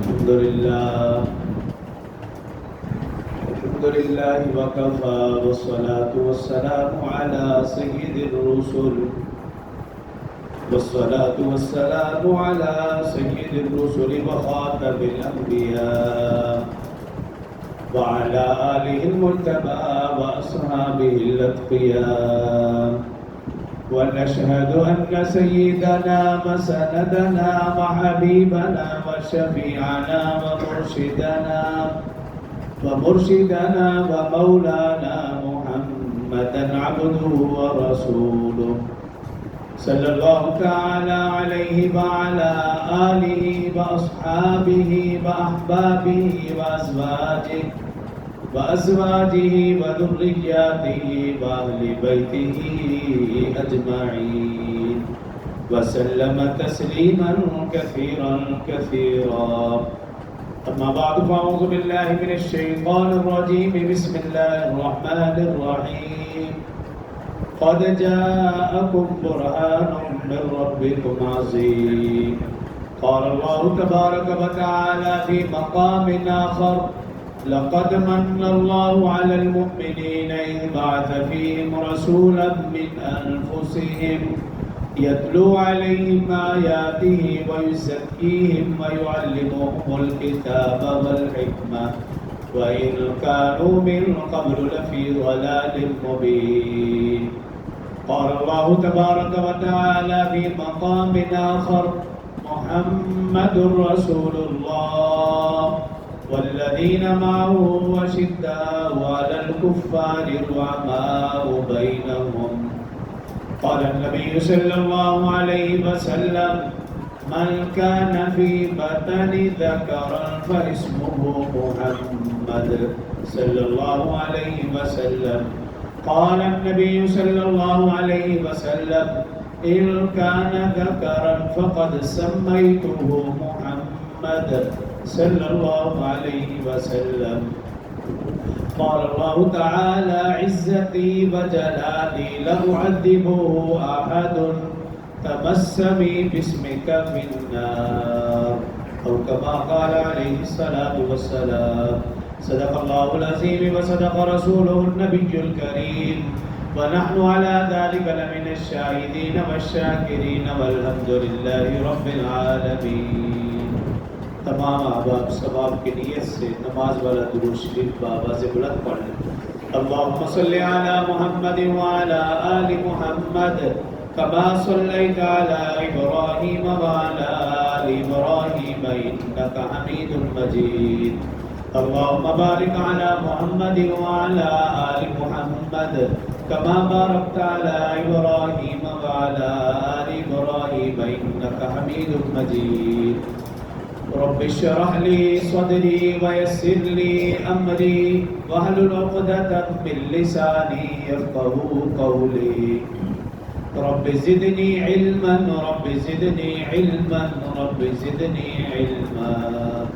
الحمد لله وكفى والصلاة والسلام على سيد الرسل وخاتم الأنبياء وعلى آله المجتبى وأصحابه الأتقياء ونشهد أن سيدنا وسندنا وحبيبنا وشفيعنا ومرشدنا ومولانا محمدا عبده ورسوله صلى الله تعالى عليه وعلى آله وأصحابه وأحبابه وأزواجه وذرياته وأهل بيته أجمعين وسلم تسليما كثيرا أما بعد فأعوذ بالله من الشيطان الرجيم بسم الله الرحمن الرحيم قد جاءكم برهان من ربكم عظيم قال الله تبارك وتعالى في مقام آخر لقد من الله على المؤمنين إذ بعث فيهم رسولا من أنفسهم يتلو عليهم آياته ويزكيهم ويعلمهم الكتاب والحكمة وإن كانوا من قبل لفي ضلال مبين قال الله تبارك وتعالى في مقام آخر محمد رسول الله والذين معه أشداء على الكفار رحماء بينهم قال النبي صلى الله عليه وسلم من كان في بطن ذكرا فاسمه محمد صلى الله عليه وسلم قال النبي صلى الله عليه وسلم إن كان ذكرا فقد سميته محمد صلى الله عليه وسلم قال الله تعالى عزتي وجلالي لم أعذبه أحد تمسني باسمك في النار أو كما قال عليه الصلاة والسلام صدق الله العظيم وصدق رسوله النبي الكريم ونحن على ذلك لمن الشاهدين والشاكرين والحمد لله رب العالمين तमाम आबाद सवाब की नियत से नमाज वाला दुरूद शरीफ बाबा से बुलंद पढ़ लें अल्लाहुम्मा सल्लि अला मुहम्मद व अला आलि मुहम्मद कमा सल्लैता अला इब्राहीम व अला आलि इब्राहीम इन्नका हमीदुम मजीद अल्लाहुम्मा बारिक अला मुहम्मद व अला आलि मुहम्मद कमा बारकता अला इब्राहीम व अला आलि इब्राहीम इन्नका हमीदुम मजीद رب اشرح لي صدري ويسر لي أمري واحلل عقدة من لساني يفقهوا قولي رب زدني علما رب زدني علما رب زدني علما